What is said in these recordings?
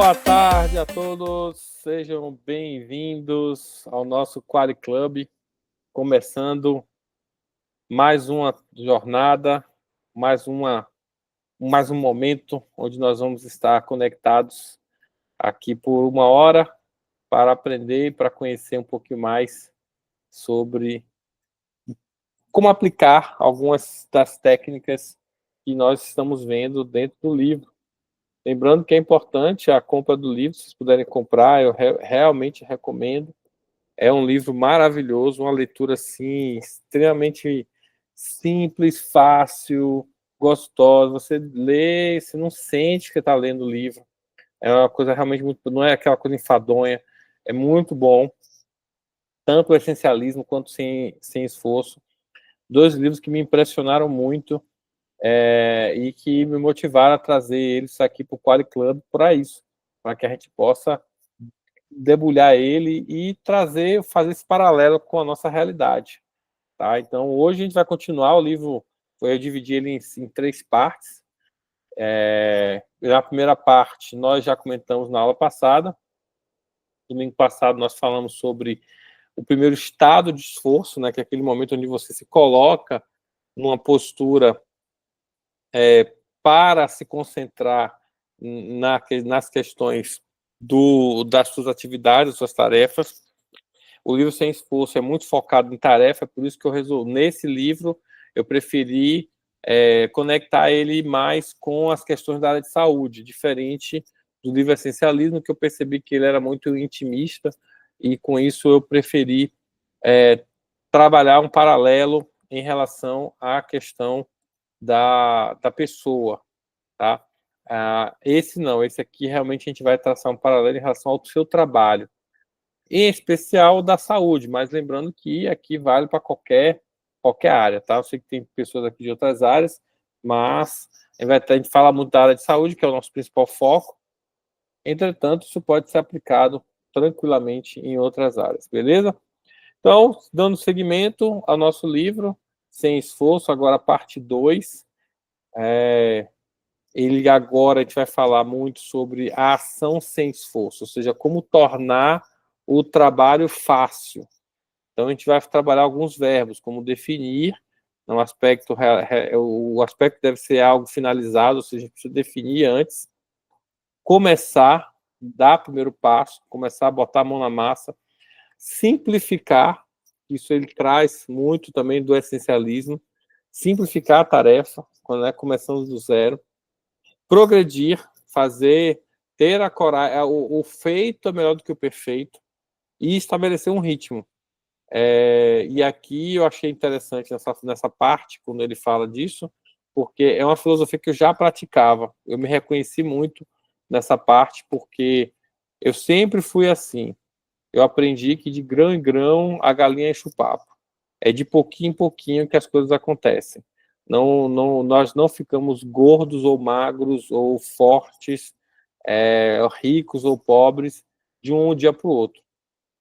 Boa tarde a todos, sejam bem-vindos ao nosso Quali Club, começando mais uma jornada, mais um momento onde nós vamos estar conectados aqui por 1 hora para aprender e para conhecer um pouquinho mais sobre como aplicar algumas das técnicas que nós estamos vendo dentro do livro. Lembrando que é importante a compra do livro, se vocês puderem comprar, eu realmente recomendo. É um livro maravilhoso, uma leitura assim, extremamente simples, fácil, gostosa. Você lê, você não sente que está lendo o livro. É uma coisa realmente muito. Não é aquela coisa enfadonha. É muito bom, tanto o essencialismo quanto sem esforço. 2 livros que me impressionaram muito e que me motivaram a trazer eles aqui para o Quali Club para isso, para que a gente possa debulhar ele e fazer esse paralelo com a nossa realidade. Tá? Então, hoje a gente vai continuar o livro, eu dividi ele em 3 partes. Na primeira parte, nós já comentamos na aula passada. Domingo passado, nós falamos sobre o primeiro estado de esforço, né, que é aquele momento onde você se coloca numa postura para se concentrar nas questões das suas atividades, das suas tarefas. O livro Sem Esforço é muito focado em tarefa, por isso que nesse livro eu preferi conectar ele mais com as questões da área de saúde, diferente do livro Essencialismo, que eu percebi que ele era muito intimista, e com isso eu preferi trabalhar um paralelo em relação à questão da pessoa, tá? Esse aqui realmente a gente vai traçar um paralelo em relação ao seu trabalho, em especial da saúde, mas lembrando que aqui vale para qualquer área, tá? Eu sei que tem pessoas aqui de outras áreas, mas a gente fala muito da área de saúde, que é o nosso principal foco. Entretanto, isso pode ser aplicado tranquilamente em outras áreas, beleza? Então, dando seguimento ao nosso livro, Sem Esforço, agora parte 2. Ele agora a gente vai falar muito sobre a ação sem esforço, ou seja, como tornar o trabalho fácil. Então, a gente vai trabalhar alguns verbos, como definir, o aspecto deve ser algo finalizado, ou seja, a gente precisa definir antes, começar, dar o primeiro passo, começar a botar a mão na massa, simplificar, isso ele traz muito também do essencialismo, simplificar a tarefa, quando começamos do zero, progredir, ter a coragem, o feito é melhor do que o perfeito, e estabelecer um ritmo. E aqui eu achei interessante nessa parte, quando ele fala disso, porque é uma filosofia que eu já praticava. Eu me reconheci muito nessa parte, porque eu sempre fui assim. Eu aprendi que de grão em grão a galinha enche o papo. É de pouquinho em pouquinho que as coisas acontecem. Nós não ficamos gordos ou magros ou fortes, ricos ou pobres de um dia para o outro.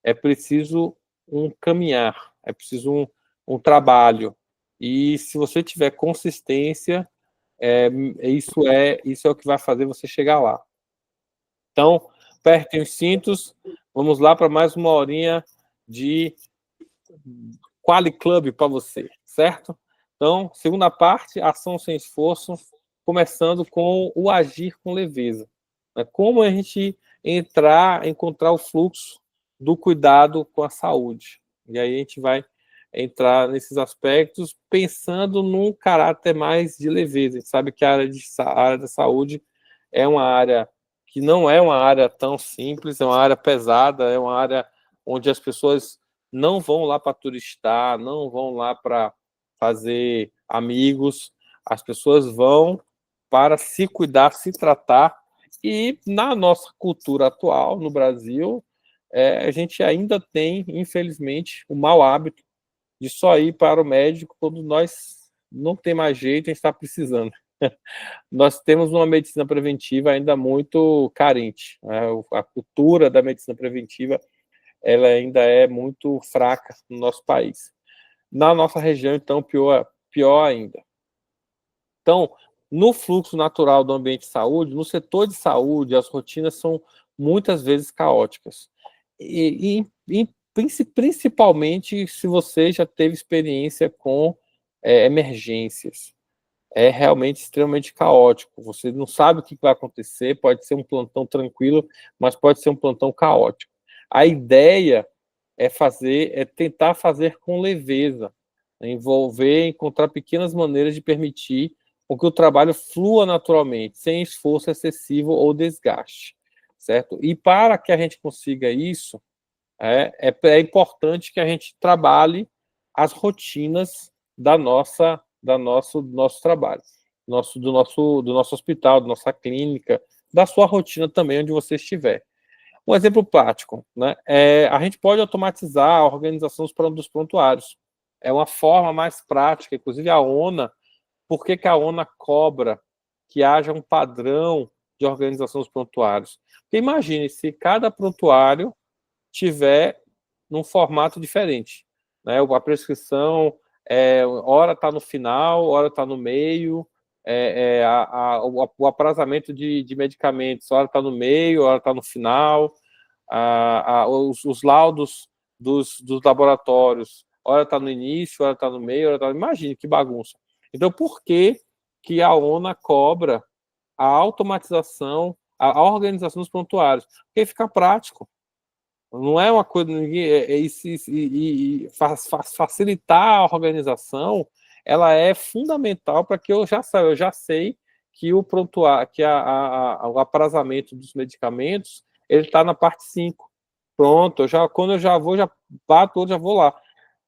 É preciso um caminhar, é preciso um trabalho. E se você tiver consistência, isso é o que vai fazer você chegar lá. Então, apertem os cintos, vamos lá para mais 1 horinha de Quali Club para você, certo? Então, segunda parte, ação sem esforço, começando com o agir com leveza. Como a gente encontrar o fluxo do cuidado com a saúde. E aí a gente vai entrar nesses aspectos pensando num caráter mais de leveza. A gente sabe que a área da saúde é uma área que não é uma área tão simples, é uma área pesada, é uma área onde as pessoas não vão lá para turistar, não vão lá para fazer amigos, as pessoas vão para se cuidar, se tratar, e na nossa cultura atual, no Brasil, a gente ainda tem, infelizmente, o mau hábito de só ir para o médico quando nós não tem mais jeito, a gente está precisando. Nós temos uma medicina preventiva ainda muito carente. A cultura da medicina preventiva ela ainda é muito fraca no nosso país. Na nossa região, então, pior ainda. Então, No fluxo natural do ambiente de saúde, no setor de saúde, as rotinas são muitas vezes caóticas. Principalmente se você já teve experiência com emergências. É realmente extremamente caótico. Você não sabe o que vai acontecer, pode ser um plantão tranquilo, mas pode ser um plantão caótico. A ideia é tentar fazer com leveza, envolver, encontrar pequenas maneiras de permitir que o trabalho flua naturalmente, sem esforço excessivo ou desgaste, certo? E para que a gente consiga isso, é importante que a gente trabalhe as rotinas do nosso trabalho, do nosso hospital, da nossa clínica, da sua rotina também, onde você estiver. Um exemplo prático, né? A gente pode automatizar a organização dos prontuários. É uma forma mais prática, inclusive a ONA. Por que a ONA cobra que haja um padrão de organização dos prontuários? Porque imagine se cada prontuário tiver num formato diferente, né? A prescrição, hora está no final, hora está no meio, o aprazamento de medicamentos, hora está no meio, hora está no final, os laudos dos laboratórios, hora está no início, hora está no meio, hora tá... Imagine que bagunça. Então, por que a ONA cobra a automatização, a organização dos prontuários? Porque fica prático. Não é uma coisa. Facilitar a organização, ela é fundamental para que eu já sei que o prontuário, que o aprazamento dos medicamentos, ele está na parte 5. Pronto, quando eu já vou, já bato, já vou lá.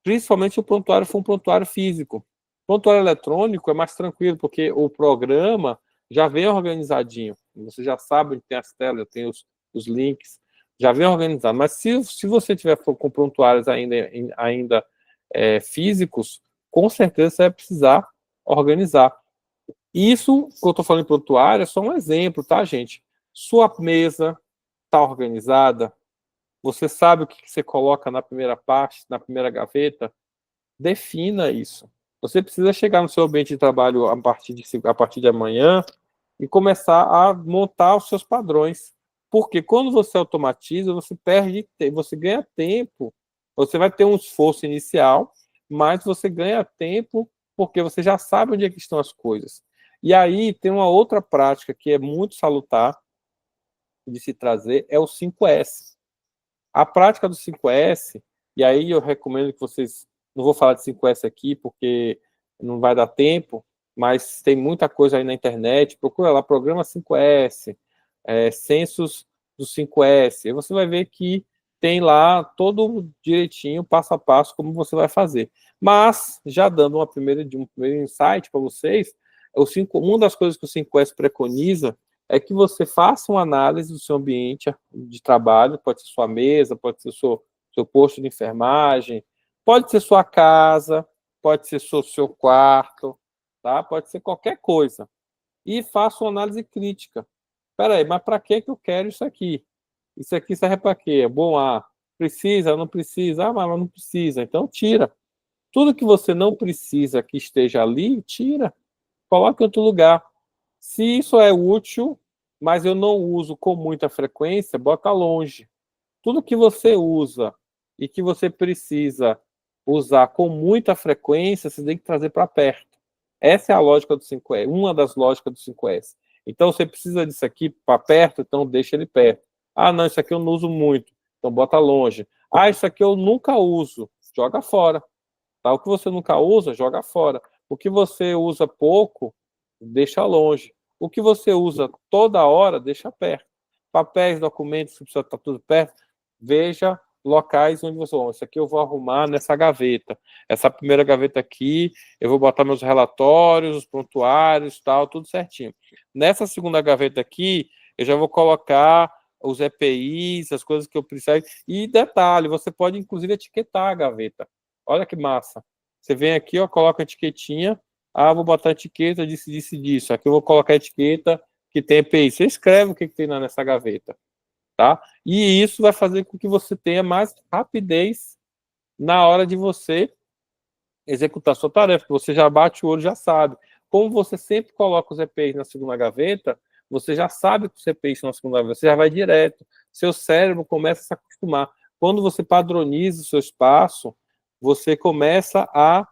Principalmente se o prontuário for um prontuário físico. O prontuário eletrônico é mais tranquilo, porque o programa já vem organizadinho. Você já sabe onde tem as telas, tem os links, já vem organizado. Mas se você tiver com prontuários ainda físicos, com certeza você vai precisar organizar. Isso que eu estou falando em prontuário é só um exemplo, tá, gente? Sua mesa está organizada? Você sabe o que você coloca na primeira parte, na primeira gaveta? Defina isso. Você precisa chegar no seu ambiente de trabalho a partir de amanhã e começar a montar os seus padrões. Porque quando você automatiza, você ganha tempo. Você vai ter um esforço inicial, mas você ganha tempo porque você já sabe onde é que estão as coisas. E aí tem uma outra prática que é muito salutar de se trazer, é o 5S. A prática do 5S, e aí eu recomendo que vocês, não vou falar de 5S aqui porque não vai dar tempo, mas tem muita coisa aí na internet, procura lá, programa 5S, censos do 5S, e você vai ver que tem lá todo direitinho, passo a passo, como você vai fazer. Mas, já dando um primeiro insight para vocês, uma das coisas que o 5S preconiza é que você faça uma análise do seu ambiente de trabalho, pode ser sua mesa, pode ser seu posto de enfermagem, pode ser sua casa, pode ser seu quarto, tá? Pode ser qualquer coisa. E faça uma análise crítica. Espera aí, mas para que eu quero isso aqui? Isso aqui serve para quê? Bom, precisa, não precisa? Mas não precisa. Então, tira. Tudo que você não precisa que esteja ali, tira. Coloque em outro lugar. Se isso é útil, mas eu não uso com muita frequência, bota longe. Tudo que você usa e que você precisa usar com muita frequência, você tem que trazer para perto. Essa é a lógica do 5S, uma das lógicas do 5S. Então, você precisa disso aqui para perto, então deixa ele perto. Ah, não, isso aqui eu não uso muito, então bota longe. Ah, isso aqui eu nunca uso, joga fora. Tá? O que você nunca usa, joga fora. O que você usa pouco, deixa longe. O que você usa toda hora, deixa perto. Papéis, documentos, que precisa estar tudo perto, veja locais onde você... Isso aqui eu vou arrumar nessa gaveta. Essa primeira gaveta aqui, eu vou botar meus relatórios, os prontuários, tal, tudo certinho. Nessa segunda gaveta aqui, eu já vou colocar os EPIs, as coisas que eu preciso. E detalhe, você pode inclusive etiquetar a gaveta. Olha que massa. Você vem aqui, ó, coloca a etiquetinha. Ah, vou botar a etiqueta disso. Aqui eu vou colocar a etiqueta que tem EPI. Você escreve o que tem nessa gaveta, tá? E isso vai fazer com que você tenha mais rapidez na hora de você executar a sua tarefa, porque você já bate o olho, já sabe. como você sempre coloca os EPIs na segunda gaveta, você já sabe que os EPIs estão na segunda gaveta, você já vai direto. Seu cérebro começa a se acostumar. Quando você padroniza o seu espaço, você começa a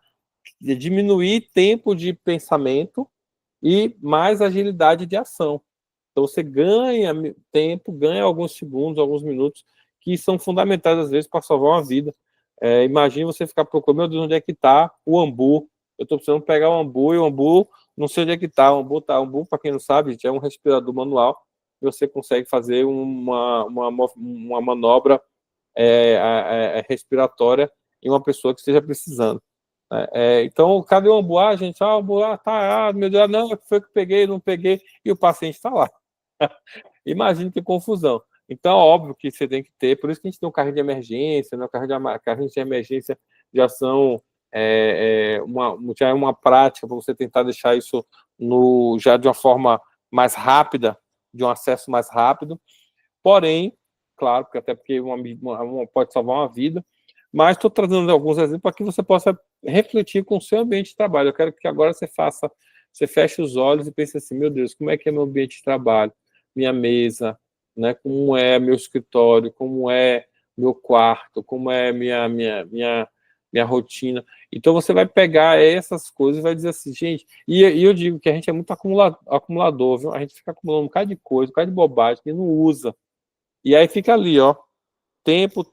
diminuir tempo de pensamento e mais agilidade de ação. Então, você ganha tempo, ganha alguns segundos, alguns minutos, que são fundamentais, às vezes, para salvar uma vida. Imagina você ficar procurando, meu Deus, onde é que está o ambu? Eu estou precisando pegar o ambu, e o ambu, não sei onde é que está. O ambu, para quem não sabe, gente, é um respirador manual, e você consegue fazer uma manobra respiratória em uma pessoa que esteja precisando. Então, cadê o ambu? Gente, o ambu tá, meu Deus, não, foi que peguei, não peguei, e o paciente está lá. Imagina que confusão. Então, óbvio que você tem que ter, por isso que a gente tem um carrinho de emergência, né? Carrinho de emergência já são já é uma prática para você tentar deixar isso já de uma forma mais rápida, de um acesso mais rápido. Porém, claro, até porque pode salvar uma vida, mas estou trazendo alguns exemplos para que você possa refletir com o seu ambiente de trabalho. Eu quero que agora você feche os olhos e pense assim, meu Deus, como é que é meu ambiente de trabalho? Minha mesa, né? Como é meu escritório, como é meu quarto, como é minha rotina. Então você vai pegar essas coisas e vai dizer assim, gente, e eu digo que a gente é muito acumulador, viu? A gente fica acumulando um bocado de coisa, um bocado de bobagem, que não usa. E aí fica ali, ó, tempo,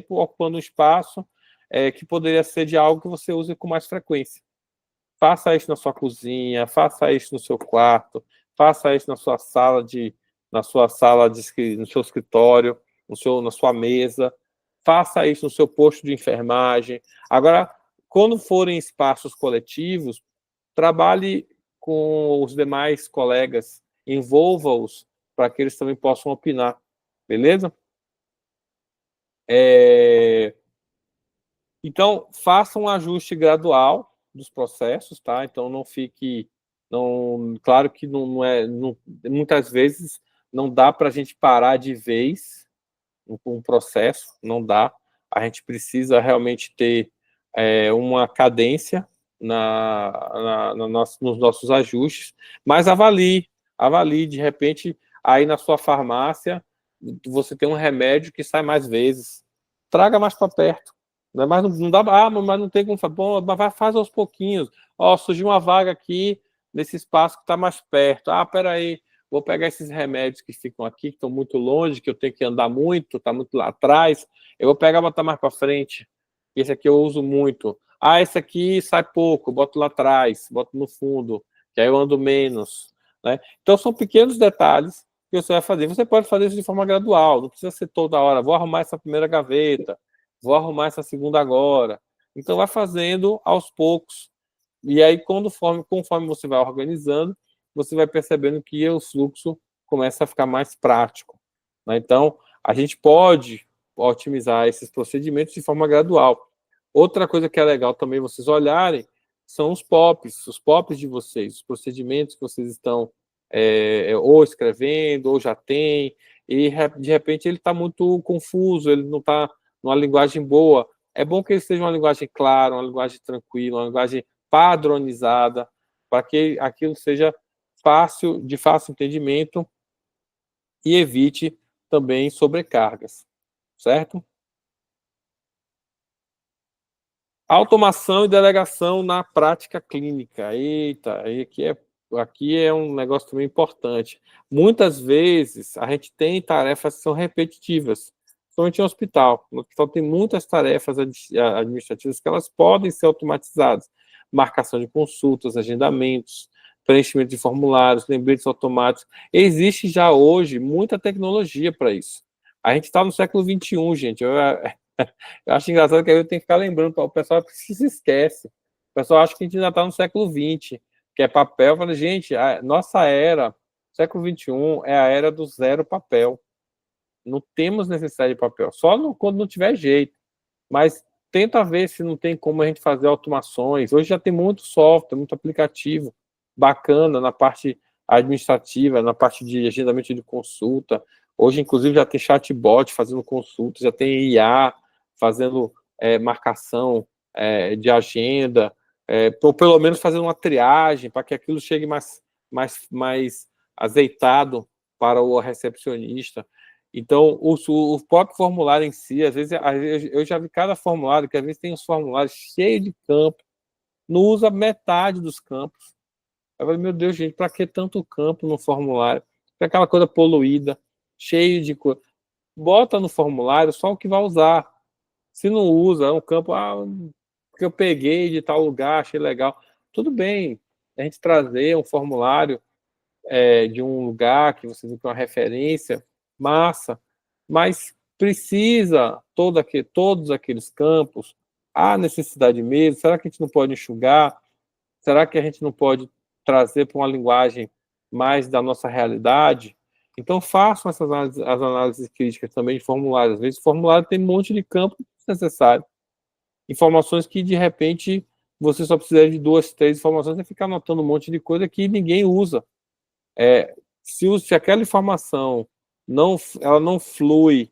ocupando um espaço que poderia ser de algo que você use com mais frequência. Faça isso na sua cozinha, faça isso no seu quarto, faça isso na sua no seu escritório, na sua mesa, faça isso no seu posto de enfermagem. Agora, quando forem espaços coletivos, trabalhe com os demais colegas, envolva-os para que eles também possam opinar, beleza? Então, faça um ajuste gradual dos processos, tá? Então, não fique... claro que muitas vezes não dá para a gente parar de vez um processo, não dá. A gente precisa realmente ter uma cadência nos nossos ajustes, mas avalie, de repente, aí na sua farmácia, você tem um remédio que sai mais vezes. Traga mais para perto. Mas não dá, mas não tem como fazer. Bom, mas faz aos pouquinhos. Surgiu uma vaga aqui nesse espaço que está mais perto. Peraí, vou pegar esses remédios que ficam aqui, que estão muito longe, que eu tenho que andar muito, está muito lá atrás. Eu vou pegar e botar mais para frente. Esse aqui eu uso muito. Esse aqui sai pouco, boto lá atrás, boto no fundo, que aí eu ando menos. Né? Então, são pequenos detalhes que você vai fazer. Você pode fazer isso de forma gradual, não precisa ser toda hora. Vou arrumar essa primeira gaveta, vou arrumar essa segunda agora. Então, vai fazendo aos poucos. E aí, conforme você vai organizando, você vai percebendo que o fluxo começa a ficar mais prático. Né? Então, a gente pode otimizar esses procedimentos de forma gradual. Outra coisa que é legal também vocês olharem são os POPs de vocês, os procedimentos que vocês estão ou escrevendo, ou já tem, e de repente ele está muito confuso, ele não está numa linguagem boa. É bom que ele seja uma linguagem clara, uma linguagem tranquila, uma linguagem padronizada, para que aquilo seja de fácil entendimento e evite também sobrecargas, certo? Automação e delegação na prática clínica. Eita, aqui é um negócio também importante. Muitas vezes a gente tem tarefas que são repetitivas, principalmente em hospital. No hospital tem muitas tarefas administrativas que elas podem ser automatizadas. Marcação de consultas, agendamentos, preenchimento de formulários, lembretes automáticos. Existe já hoje muita tecnologia para isso. A gente está no século XXI, gente. Eu acho engraçado que aí eu tenho que ficar lembrando, o pessoal se esquece. O pessoal acha que a gente ainda está no século XX, que é papel. Eu falo, gente, a nossa era, século XXI, é a era do zero papel. Não temos necessidade de papel, só quando não tiver jeito. Mas tenta ver se não tem como a gente fazer automações. Hoje já tem muito software, muito aplicativo bacana na parte administrativa, na parte de agendamento de consulta. Hoje, inclusive, já tem chatbot fazendo consulta, já tem IA fazendo marcação de agenda. ou pelo menos fazer uma triagem para que aquilo chegue mais azeitado para o recepcionista. Então, o próprio formulário em si, às vezes, eu já vi cada formulário, que às vezes tem os formulários cheios de campo, não usa metade dos campos. Eu falei, meu Deus, gente, para que tanto campo no formulário? Fica aquela coisa poluída, cheio de coisa. Bota no formulário só o que vai usar. Se não usa, é um campo que eu peguei de tal lugar, achei legal. Tudo bem, a gente trazer um formulário de um lugar que você viu que é uma referência, massa, mas precisa todos aqueles campos, há necessidade mesmo, será que a gente não pode enxugar? Será que a gente não pode trazer para uma linguagem mais da nossa realidade? Então façam as análises críticas também de formulários. Às vezes o formulário tem um monte de campo desnecessário. Informações que, de repente, você só precisa de 2, 3 informações e ficar anotando um monte de coisa que ninguém usa. Se aquela informação ela não flui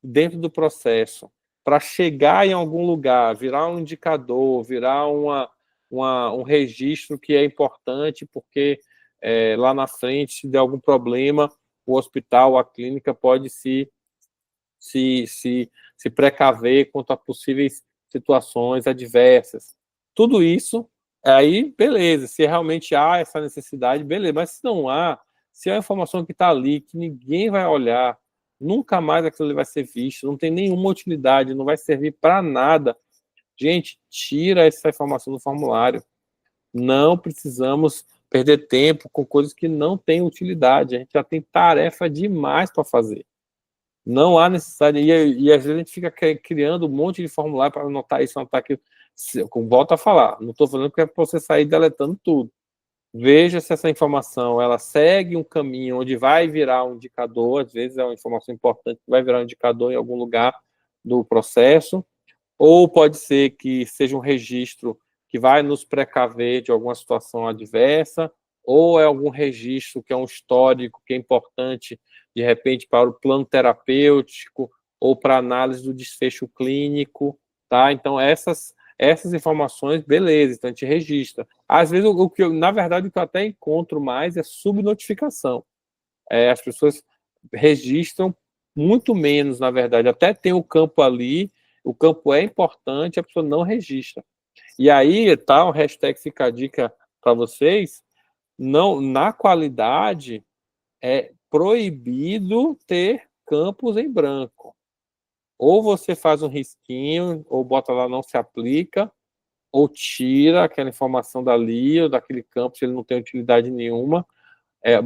dentro do processo para chegar em algum lugar, virar um indicador, virar um registro que é importante, porque lá na frente, se der algum problema, o hospital, a clínica pode se precaver quanto a possíveis situações adversas. Tudo isso, aí, beleza, se realmente há essa necessidade, beleza, mas se não há, se é uma informação que está ali, que ninguém vai olhar, nunca mais aquilo ali vai ser visto, não tem nenhuma utilidade, não vai servir para nada, gente, tira essa informação do formulário. Não precisamos perder tempo com coisas que não têm utilidade, a gente já tem tarefa demais para fazer. Não há necessidade, e às vezes a gente fica criando um monte de formulário para anotar isso, anotar aquilo. Volto a falar, não estou falando que é para você sair deletando tudo. Veja se essa informação ela segue um caminho onde vai virar um indicador, às vezes é uma informação importante que vai virar um indicador em algum lugar do processo, ou pode ser que seja um registro que vai nos precaver de alguma situação adversa, ou é algum registro que é um histórico que é importante, de repente, para o plano terapêutico, ou para análise do desfecho clínico, tá? Então, essas informações, beleza, então a gente registra. Às vezes, na verdade, o que eu até encontro mais é subnotificação. As pessoas registram muito menos, na verdade. Até tem o campo ali, o campo é importante, a pessoa não registra. E aí, tá, o hashtag fica a dica para vocês, não, na qualidade, é proibido ter campos em branco. Ou você faz um risquinho, ou bota lá não se aplica, ou tira aquela informação dali, ou daquele campo, se ele não tem utilidade nenhuma,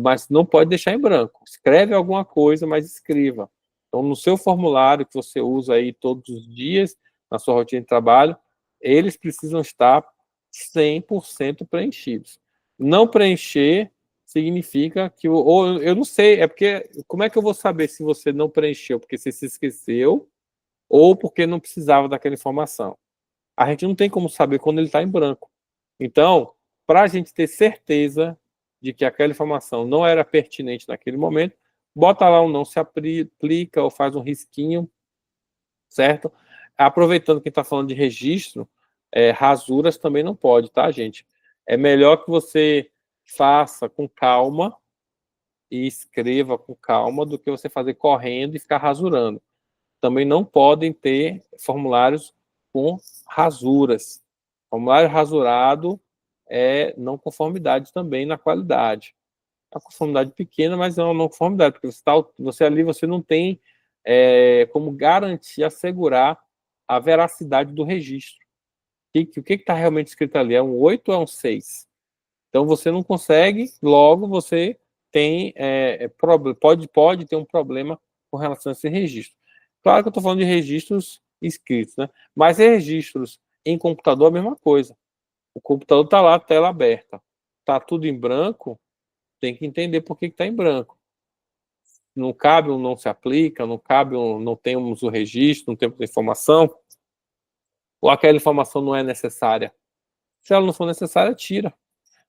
mas não pode deixar em branco. Escreve alguma coisa, mas escreva. Então, no seu formulário que você usa aí todos os dias, na sua rotina de trabalho, eles precisam estar 100% preenchidos. Não preencher significa que, ou eu não sei, é porque, como é que eu vou saber se você não preencheu? Porque você se esqueceu, ou porque não precisava daquela informação. A gente não tem como saber quando ele está em branco. Então, para a gente ter certeza de que aquela informação não era pertinente naquele momento, bota lá um não se aplica ou faz um risquinho, certo? Aproveitando que está falando de registro, rasuras também não pode, tá, gente? É melhor que você faça com calma e escreva com calma do que você fazer correndo e ficar rasurando. Também não podem ter formulários com rasuras. Formulário rasurado é não conformidade também na qualidade. É uma conformidade pequena, mas é uma não conformidade, porque você ali você não tem como garantir, assegurar a veracidade do registro. O que está realmente escrito ali? É um 8 ou é um 6? Então você não consegue, logo você tem pode ter um problema com relação a esse registro. Claro que eu estou falando de registros escritos, né? Mas registros em computador é a mesma coisa. O computador está lá, tela aberta. Está tudo em branco, tem que entender por que está em branco. Não cabe um não se aplica, não cabe não temos o registro, não temos a informação, ou aquela informação não é necessária. Se ela não for necessária, tira.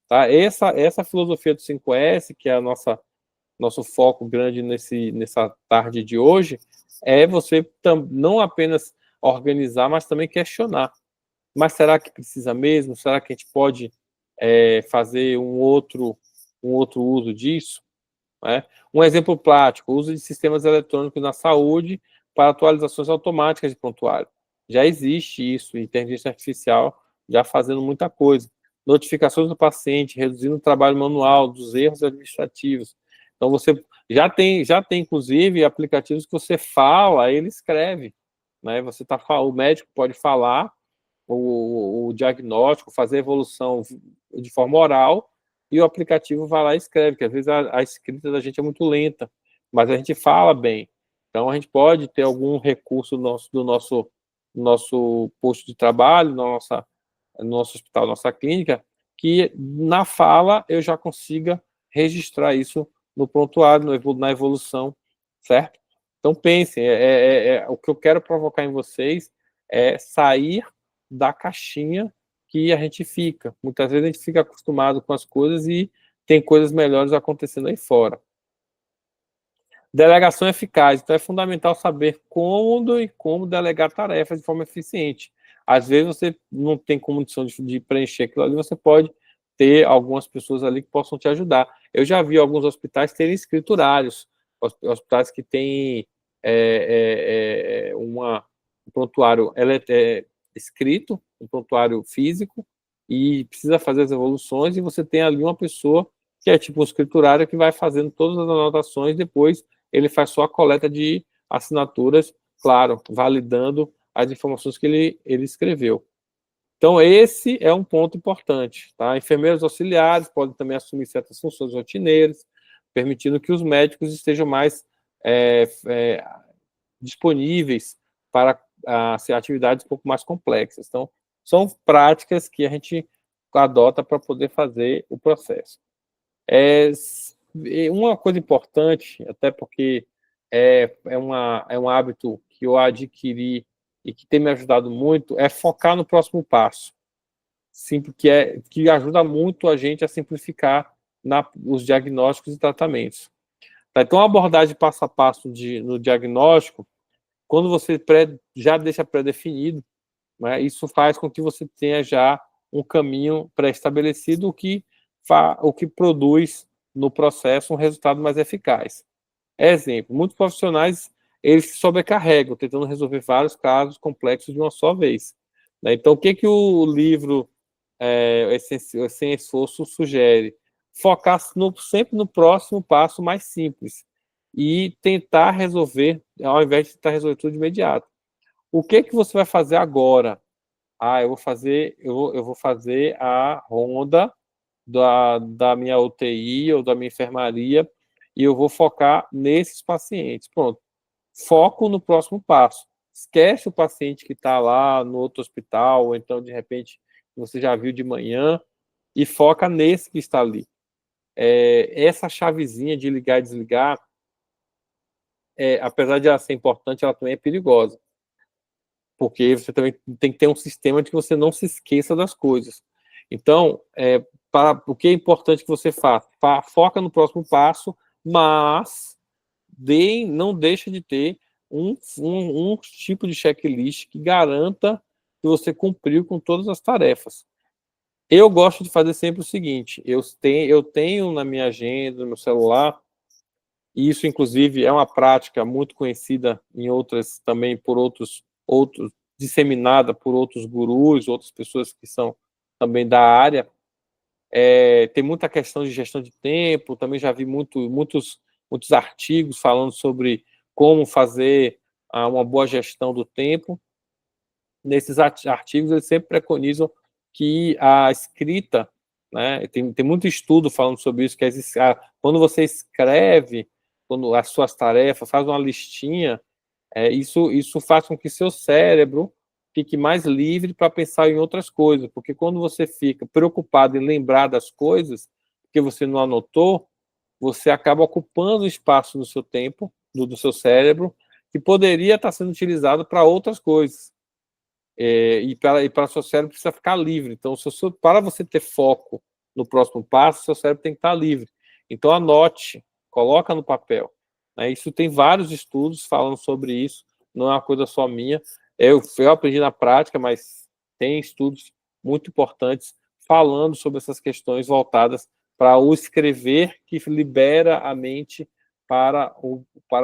Tá? Essa filosofia do 5S, que é a nosso foco grande nessa tarde de hoje, é você não apenas organizar, mas também questionar. mas será que precisa mesmo? Será que a gente pode fazer um outro uso disso? Né? Um exemplo prático, o uso de sistemas eletrônicos na saúde para atualizações automáticas de prontuário. Já existe isso, inteligência artificial já fazendo muita coisa. Notificações do paciente, reduzindo o trabalho manual, dos erros administrativos. Então, você já tem inclusive, aplicativos que você fala, ele escreve. Né? O médico pode falar o diagnóstico, fazer a evolução de forma oral, e o aplicativo vai lá e escreve, que às vezes a escrita da gente é muito lenta, mas a gente fala bem. Então, a gente pode ter algum recurso do nosso posto de trabalho, no nosso hospital, nossa clínica, que na fala eu já consiga registrar isso no prontuário, na evolução, certo? Então, pensem, o que eu quero provocar em vocês é sair da caixinha que a gente fica. Muitas vezes a gente fica acostumado com as coisas e tem coisas melhores acontecendo aí fora. Delegação eficaz. Então, é fundamental saber quando e como delegar tarefas de forma eficiente. Às vezes, você não tem condição de preencher aquilo ali, você pode ter algumas pessoas ali que possam te ajudar. Eu já vi alguns hospitais terem escriturários, hospitais que têm um prontuário escrito, um prontuário físico, e precisa fazer as evoluções, e você tem ali uma pessoa que é tipo um escriturário que vai fazendo todas as anotações, depois ele faz só a coleta de assinaturas, claro, validando as informações que ele escreveu. Então, esse é um ponto importante. Tá? Enfermeiros auxiliares podem também assumir certas funções rotineiras, permitindo que os médicos estejam mais disponíveis para atividades um pouco mais complexas. Então, são práticas que a gente adota para poder fazer o processo. Uma coisa importante, até porque é um hábito que eu adquiri e que tem me ajudado muito, é focar no próximo passo. Que ajuda muito a gente a simplificar os diagnósticos e tratamentos. Tá? Então, a abordagem passo a passo no diagnóstico, quando você já deixa pré-definido, né, isso faz com que você tenha já um caminho pré-estabelecido, o que produz no processo um resultado mais eficaz. Exemplo, muitos profissionais eles se sobrecarregam, tentando resolver vários casos complexos de uma só vez. Né? Então, o que o livro Sem Esforço sugere? Focar sempre no próximo passo mais simples e tentar resolver, ao invés de tentar resolver tudo de imediato. O que você vai fazer agora? Eu vou fazer a ronda da minha UTI ou da minha enfermaria e eu vou focar nesses pacientes. Pronto. Foco no próximo passo. Esquece o paciente que está lá no outro hospital, ou então, de repente, você já viu de manhã, e foca nesse que está ali. Essa chavezinha de ligar e desligar, apesar de ela ser importante, ela também é perigosa. Porque você também tem que ter um sistema de que você não se esqueça das coisas. Então, o que é importante que você faça? Foca no próximo passo, mas não deixa de ter um tipo de checklist que garanta que você cumpriu com todas as tarefas. Eu gosto de fazer sempre o seguinte, eu tenho na minha agenda, no meu celular, e isso, inclusive, é uma prática muito conhecida em outras, também por outros, disseminada por outros gurus, outras pessoas que são também da área. Tem muita questão de gestão de tempo, também já vi muitos artigos falando sobre como fazer uma boa gestão do tempo. Nesses artigos, eles sempre preconizam que a escrita, né, tem muito estudo falando sobre isso, que quando você escreve as suas tarefas, faz uma listinha, isso faz com que seu cérebro fique mais livre para pensar em outras coisas, porque quando você fica preocupado em lembrar das coisas, porque você não anotou, você acaba ocupando espaço no seu tempo, do seu cérebro, que poderia estar sendo utilizado para outras coisas. E para o seu cérebro precisa ficar livre. Então, para você ter foco no próximo passo, seu cérebro tem que estar livre. Então, anote, coloca no papel. Né? Isso tem vários estudos falando sobre isso, não é uma coisa só minha. Eu aprendi na prática, mas tem estudos muito importantes falando sobre essas questões voltadas para o escrever, que libera a mente para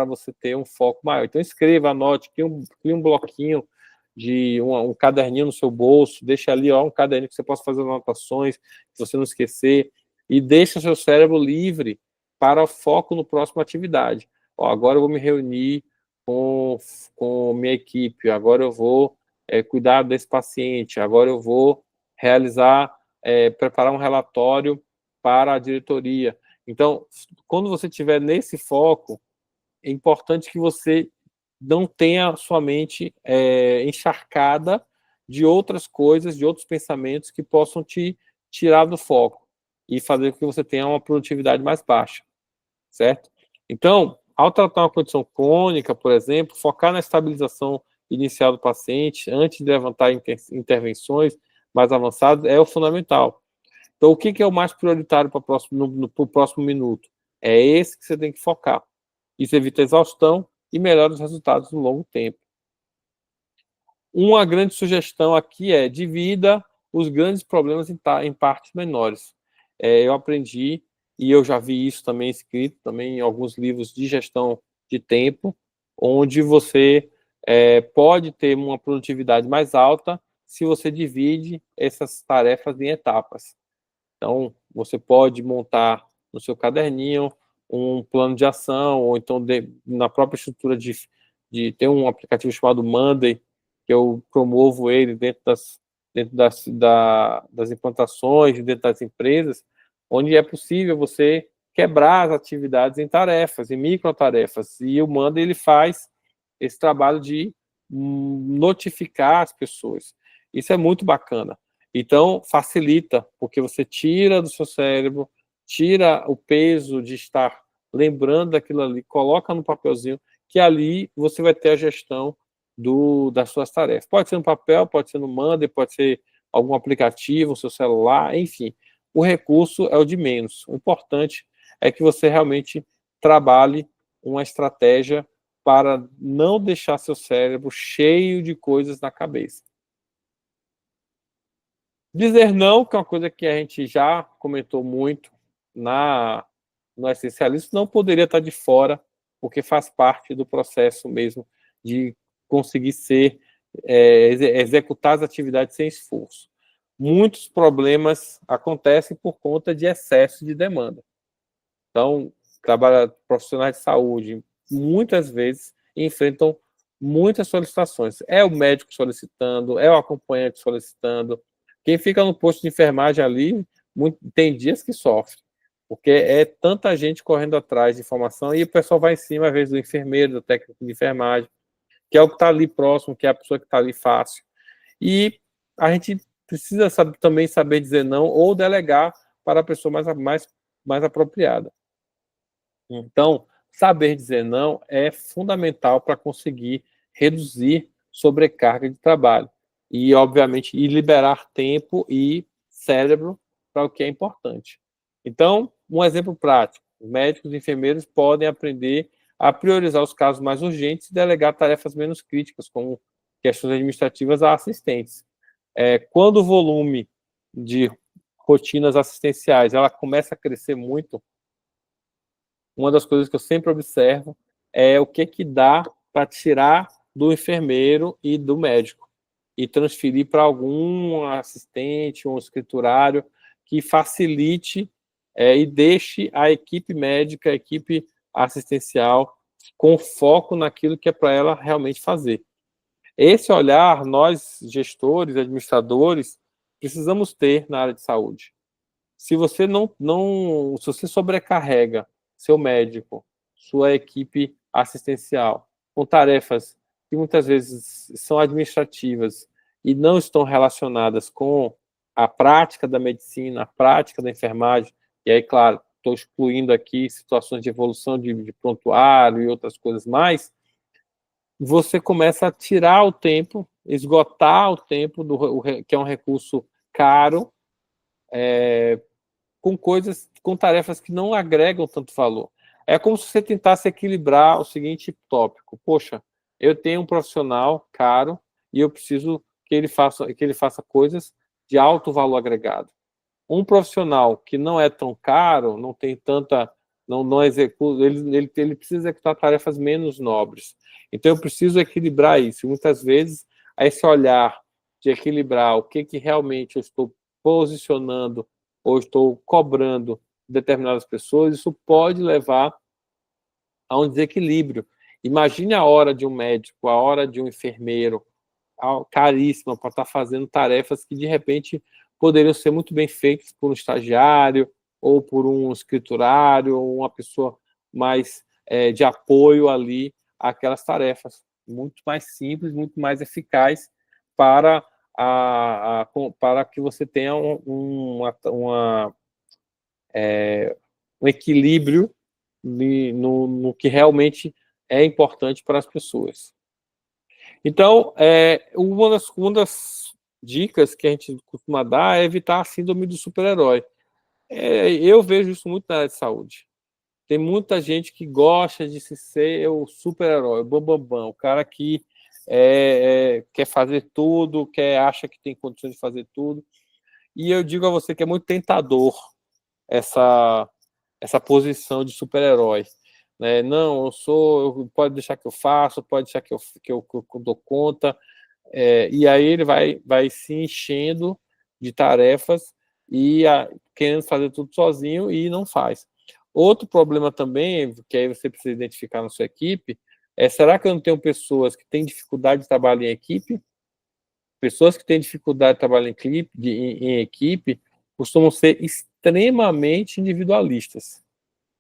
você ter um foco maior. Então, escreva, anote, crie um bloquinho, um caderninho no seu bolso, deixa ali um caderninho que você possa fazer anotações, se você não esquecer, e deixa o seu cérebro livre para o foco no próximo atividade. Agora eu vou me reunir com minha equipe, agora eu vou cuidar desse paciente, agora eu vou preparar um relatório para a diretoria. Então, quando você estiver nesse foco, é importante que você não tenha sua mente encharcada de outras coisas, de outros pensamentos que possam te tirar do foco e fazer com que você tenha uma produtividade mais baixa, certo? Então, ao tratar uma condição crônica, por exemplo, focar na estabilização inicial do paciente antes de levantar intervenções mais avançadas é o fundamental. Então, o que é o mais prioritário para o próximo minuto? É esse que você tem que focar. Isso evita exaustão e melhora os resultados no longo tempo. Uma grande sugestão aqui é divida os grandes problemas em partes menores. Eu aprendi, e eu já vi isso também escrito também em alguns livros de gestão de tempo, onde você pode ter uma produtividade mais alta se você divide essas tarefas em etapas. Então, você pode montar no seu caderninho um plano de ação, ou então na própria estrutura de ter um aplicativo chamado Monday, que eu promovo ele dentro das implantações, dentro das empresas, onde é possível você quebrar as atividades em tarefas, em microtarefas, e o Monday ele faz esse trabalho de notificar as pessoas. Isso é muito bacana. Então, facilita, porque você tira do seu cérebro, tira o peso de estar lembrando daquilo ali, coloca no papelzinho, que ali você vai ter a gestão das suas tarefas. Pode ser no papel, pode ser no Monday, pode ser algum aplicativo, seu celular, enfim. O recurso é o de menos. O importante é que você realmente trabalhe uma estratégia para não deixar seu cérebro cheio de coisas na cabeça. Dizer não, que é uma coisa que a gente já comentou muito no Essencialismo, não poderia estar de fora, porque faz parte do processo mesmo de conseguir executar as atividades sem esforço. Muitos problemas acontecem por conta de excesso de demanda. Então, profissionais de saúde, muitas vezes, enfrentam muitas solicitações. É o médico solicitando, é o acompanhante solicitando. Quem fica no posto de enfermagem ali, tem dias que sofre, porque é tanta gente correndo atrás de informação, e o pessoal vai em cima, às vezes, do enfermeiro, do técnico de enfermagem, que é o que está ali próximo, que é a pessoa que está ali fácil. E a gente precisa também saber dizer não, ou delegar para a pessoa mais apropriada. Então, saber dizer não é fundamental para conseguir reduzir sobrecarga de trabalho e, obviamente, liberar tempo e cérebro para o que é importante. Então, um exemplo prático: médicos e enfermeiros podem aprender a priorizar os casos mais urgentes e delegar tarefas menos críticas, como questões administrativas, a assistentes. Quando o volume de rotinas assistenciais ela começa a crescer muito, uma das coisas que eu sempre observo é o que dá para tirar do enfermeiro e do médico e transferir para algum assistente, um escriturário, que facilite e deixe a equipe médica, a equipe assistencial, com foco naquilo que é para ela realmente fazer. Esse olhar, nós, gestores, administradores, precisamos ter na área de saúde. Se você se você sobrecarrega seu médico, sua equipe assistencial, com tarefas que muitas vezes são administrativas e não estão relacionadas com a prática da medicina, a prática da enfermagem, e aí, claro, estou excluindo aqui situações de evolução de prontuário e outras coisas mais, você começa a tirar o tempo, esgotar o tempo, que é um recurso caro, com tarefas que não agregam tanto valor. É como se você tentasse equilibrar o seguinte tópico: poxa, eu tenho um profissional caro e eu preciso que que ele faça coisas de alto valor agregado. Um profissional que não é tão caro, não tem tanta, não executa, ele precisa executar tarefas menos nobres. Então eu preciso equilibrar isso. Muitas vezes, esse olhar de equilibrar o que realmente eu estou posicionando ou estou cobrando determinadas pessoas, isso pode levar a um desequilíbrio. Imagine a hora de um médico, a hora de um enfermeiro, caríssima, para estar fazendo tarefas que, de repente, poderiam ser muito bem feitas por um estagiário, ou por um escriturário, ou uma pessoa mais de apoio ali àquelas tarefas. Muito mais simples, muito mais eficaz para, para que você tenha um equilíbrio no que realmente é importante para as pessoas. Então, uma das dicas que a gente costuma dar é evitar a síndrome do super-herói. Eu vejo isso muito na área de saúde. Tem muita gente que gosta de se ser o super-herói, o bambambam, o cara que quer fazer tudo, acha que tem condições de fazer tudo. E eu digo a você que é muito tentador essa posição de super-herói. Né? Não, pode deixar que eu faço, pode deixar que eu dou conta. E aí ele vai se enchendo de tarefas e querendo fazer tudo sozinho e não faz. Outro problema também, que aí você precisa identificar na sua equipe, será que eu não tenho pessoas que têm dificuldade de trabalhar em equipe? Pessoas que têm dificuldade de trabalhar em equipe costumam ser extremamente individualistas.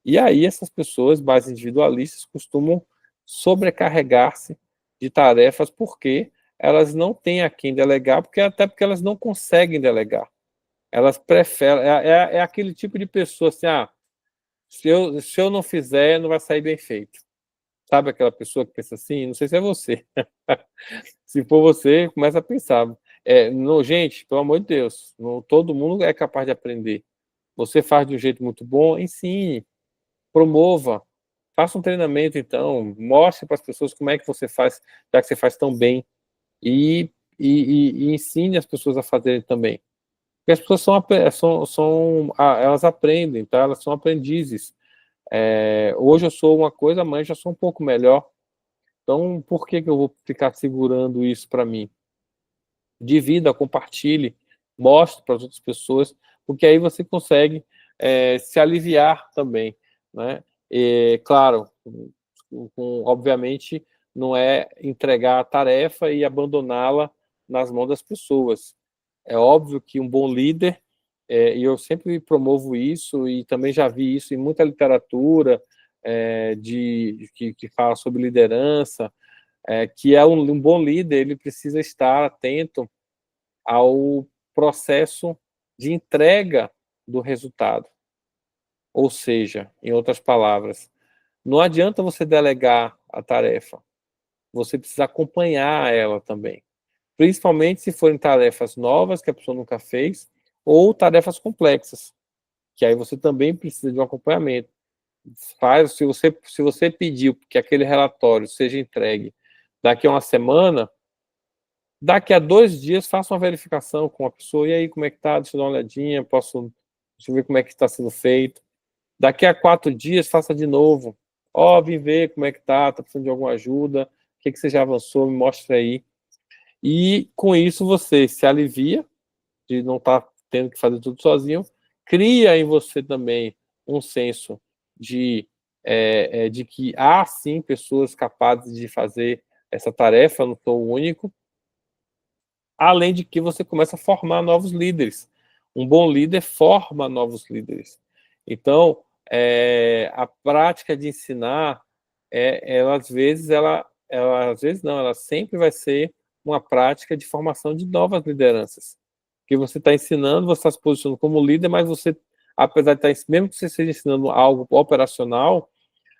E aí essas pessoas mais individualistas costumam sobrecarregar-se de tarefas porque elas não têm a quem delegar, até porque elas não conseguem delegar. Elas preferem... É aquele tipo de pessoa assim, se eu não fizer, não vai sair bem feito. Sabe aquela pessoa que pensa assim? Não sei se é você. Se for você, começa a pensar. Gente, pelo amor de Deus, todo mundo é capaz de aprender. Você faz de um jeito muito bom, ensine, promova, faça um treinamento, então, mostre para as pessoas como é que você faz, já que você faz tão bem, e ensine as pessoas a fazerem também. Porque as pessoas elas aprendem, tá? Elas são aprendizes. Hoje eu sou uma coisa, amanhã já sou um pouco melhor. Então, por que eu vou ficar segurando isso para mim? Divida, compartilhe, mostre para as outras pessoas, porque aí você consegue se aliviar também, né? Claro, obviamente, não é entregar a tarefa e abandoná-la nas mãos das pessoas. É óbvio que um bom líder, e eu sempre promovo isso, e também já vi isso em muita literatura que fala sobre liderança, que é um bom líder, ele precisa estar atento ao processo de entrega do resultado. Ou seja, em outras palavras, não adianta você delegar a tarefa, você precisa acompanhar ela também. Principalmente se forem tarefas novas que a pessoa nunca fez, ou tarefas complexas, que aí você também precisa de um acompanhamento. Se você pediu que aquele relatório seja entregue daqui a uma semana, daqui a 2 dias faça uma verificação com a pessoa, e aí, como é que tá? Deixa eu dar uma olhadinha, deixa eu ver como é que está sendo feito. Daqui a 4 dias, faça de novo. Vim ver como é que tá precisando de alguma ajuda, o que você já avançou, me mostra aí. E com isso você se alivia de não estar tendo que fazer tudo sozinho, cria em você também um senso de que há sim pessoas capazes de fazer essa tarefa, eu não sou o único, além de que você começa a formar novos líderes. Um bom líder forma novos líderes. Então, a prática de ensinar, ela sempre vai ser uma prática de formação de novas lideranças. Que você está ensinando, você está se posicionando como líder, mas você, apesar de estar, mesmo que você esteja ensinando algo operacional,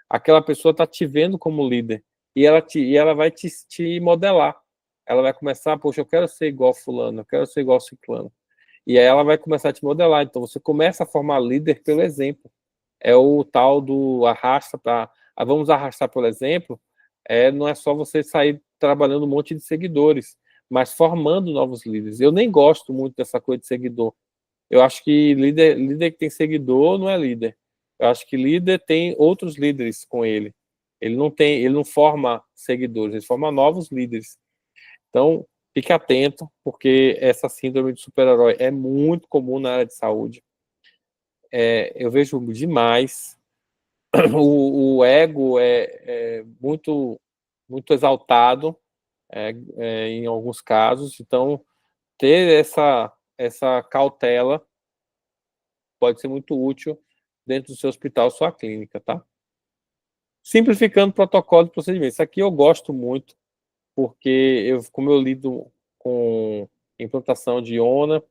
aquela pessoa está te vendo como líder e ela vai te modelar. Ela vai começar, poxa, eu quero ser igual fulano, eu quero ser igual ciclano. E aí ela vai começar a te modelar. Então você começa a formar líder pelo exemplo. É o tal do arrasta para... Vamos arrastar pelo exemplo. Não é só você sair trabalhando um monte de seguidores, mas formando novos líderes. Eu nem gosto muito dessa coisa de seguidor. Eu acho que líder que tem seguidor não é líder. Eu acho que líder tem outros líderes com ele. Ele não forma seguidores, ele forma novos líderes. Então, fique atento, porque essa síndrome de super-herói é muito comum na área de saúde. Eu vejo demais. O ego é muito, muito exaltado em alguns casos. Então, ter essa cautela pode ser muito útil dentro do seu hospital, sua clínica, tá? Simplificando protocolo de procedimento. Isso aqui eu gosto muito, porque como eu lido com implantação de IONA,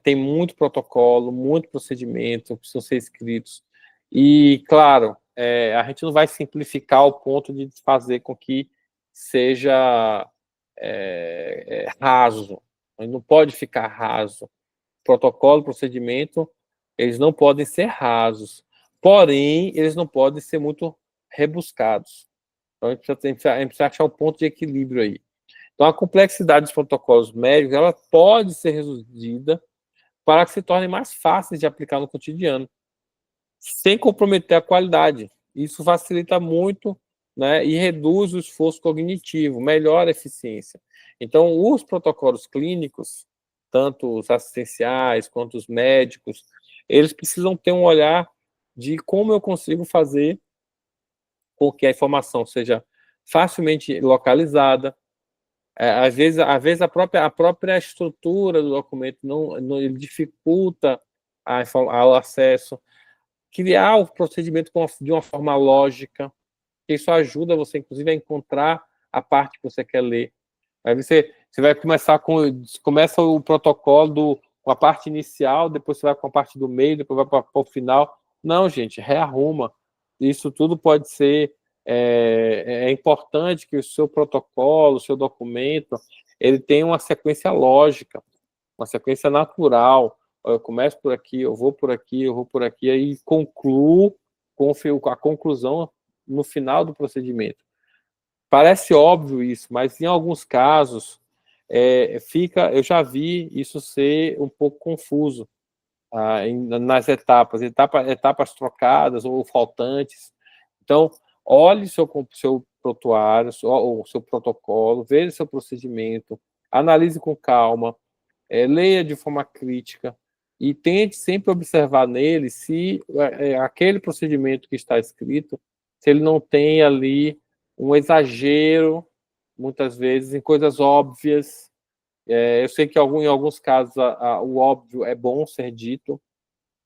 tem muito protocolo, muito procedimento, que precisam ser escritos. E, claro, a gente não vai simplificar ao ponto de fazer com que seja raso. Não pode ficar raso. Protocolo, procedimento, eles não podem ser rasos. Porém, eles não podem ser muito rebuscados. Então, a gente precisa achar o ponto de equilíbrio aí. Então, a complexidade dos protocolos médicos, ela pode ser reduzida para que se tornem mais fáceis de aplicar no cotidiano, sem comprometer a qualidade. Isso facilita muito, né, e reduz o esforço cognitivo, melhora a eficiência. Então, os protocolos clínicos, tanto os assistenciais quanto os médicos, eles precisam ter um olhar de como eu consigo fazer com que a informação seja facilmente localizada. Às vezes a própria estrutura do documento não dificulta o acesso. Criar o procedimento de uma forma lógica, isso ajuda você, inclusive, a encontrar a parte que você quer ler. Aí você vai começa o protocolo com a parte inicial, depois você vai com a parte do meio, depois vai para o final. Não, gente, rearruma. Isso tudo pode ser... É importante que o seu protocolo, o seu documento, ele tenha uma sequência lógica, uma sequência natural. Eu começo por aqui, eu vou por aqui, eu vou por aqui, aí concluo com a conclusão no final do procedimento. Parece óbvio isso, mas em alguns casos eu já vi isso ser um pouco confuso nas etapas trocadas ou faltantes. Então, olhe seu prontuário, ou seu protocolo, veja seu procedimento, analise com calma, leia de forma crítica e tente sempre observar nele se aquele procedimento que está escrito, se ele não tem ali um exagero, muitas vezes, em coisas óbvias. Eu sei que em alguns casos o óbvio é bom ser dito,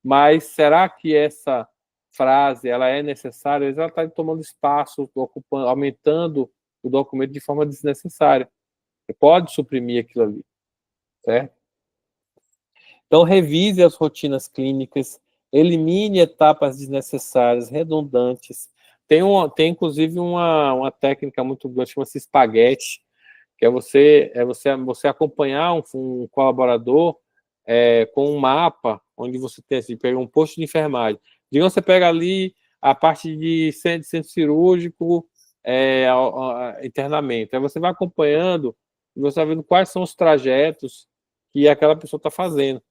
mas será que essa frase ela é necessária? Ela está tomando espaço, ocupando, aumentando o documento de forma desnecessária. Você pode suprimir aquilo ali, certo? Então, revise as rotinas clínicas, elimine etapas desnecessárias, redundantes. Tem inclusive uma técnica muito boa, chama-se espaguete, que é você acompanhar um colaborador com um mapa, onde você tem assim, pega um posto de enfermagem. Digamos, você pega ali a parte de centro cirúrgico, internamento. Aí você vai acompanhando e você vai vendo quais são os trajetos que aquela pessoa está fazendo.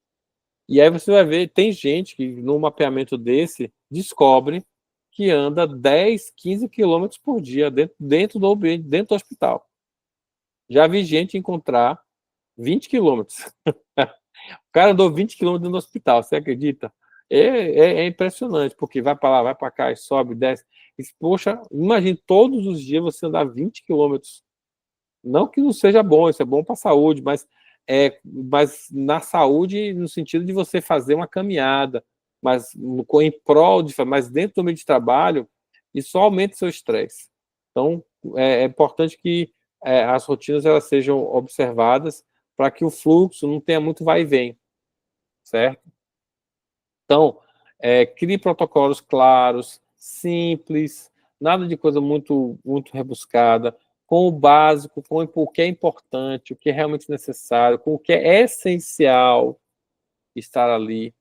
E aí você vai ver, tem gente que no mapeamento desse descobre que anda 10, 15 quilômetros por dia dentro do ambiente, dentro do hospital. Já vi gente encontrar 20 quilômetros. O cara andou 20 quilômetros dentro do hospital, você acredita? É impressionante, porque vai para lá, vai para cá, sobe, desce. E, poxa, imagine todos os dias você andar 20 quilômetros. Não que não seja bom, isso é bom para a saúde, mas na saúde, no sentido de você fazer uma caminhada, mas em prol mas dentro do meio de trabalho, isso aumenta o seu estresse. Então, é importante que as rotinas elas sejam observadas para que o fluxo não tenha muito vai e vem, certo? Então, crie protocolos claros, simples, nada de coisa muito, muito rebuscada, com o básico, com o que é importante, o que é realmente necessário, com o que é essencial estar ali,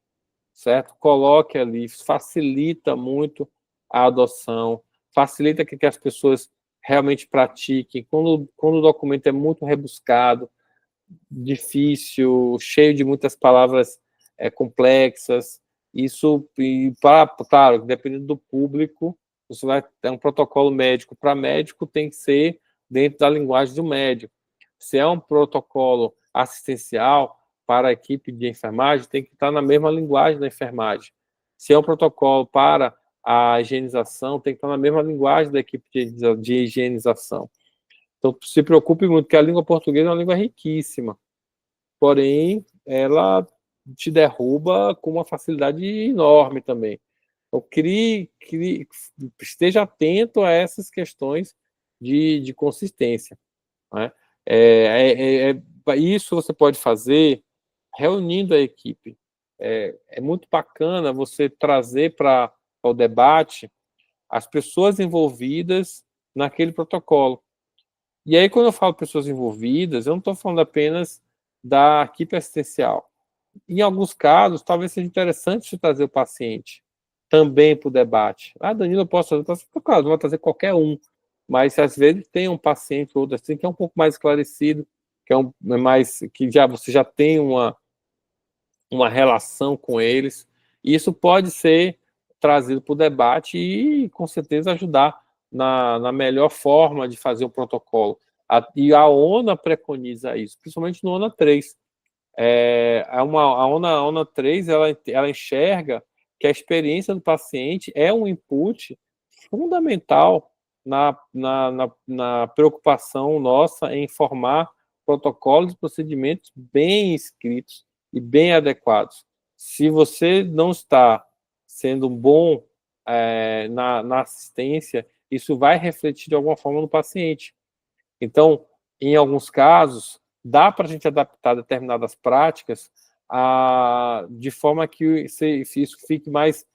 certo? Coloque ali, facilita muito a adoção, facilita que as pessoas realmente pratiquem. Quando o documento é muito rebuscado, difícil, cheio de muitas palavras complexas, isso, claro, dependendo do público, você vai ter um protocolo médico. Para médico, tem que ser dentro da linguagem do médico. Se é um protocolo assistencial para a equipe de enfermagem, tem que estar na mesma linguagem da enfermagem. Se é um protocolo para a higienização, tem que estar na mesma linguagem da equipe de higienização. Então, se preocupe muito, porque a língua portuguesa é uma língua riquíssima, porém, ela te derruba com uma facilidade enorme também. Então, esteja atento a essas questões de consistência. Né? Isso você pode fazer reunindo a equipe. É muito bacana você trazer para o debate as pessoas envolvidas naquele protocolo. E aí, quando eu falo pessoas envolvidas, eu não estou falando apenas da equipe assistencial. Em alguns casos, talvez seja interessante trazer o paciente também para o debate. Ah, Danilo, eu posso fazer? Claro, não vai trazer qualquer um, mas às vezes tem um paciente ou outro assim que é um pouco mais esclarecido, que você já tem uma relação com eles. E isso pode ser trazido para o debate e, com certeza, ajudar na melhor forma de fazer o protocolo. E a ONA preconiza isso, principalmente no ONA 3. A ONA 3 ela enxerga que a experiência do paciente é um input fundamental na preocupação nossa em formar protocolos e procedimentos bem escritos e bem adequados. Se você não está sendo bom na assistência, isso vai refletir de alguma forma no paciente. Então, em alguns casos, dá para a gente adaptar determinadas práticas de forma que isso fique mais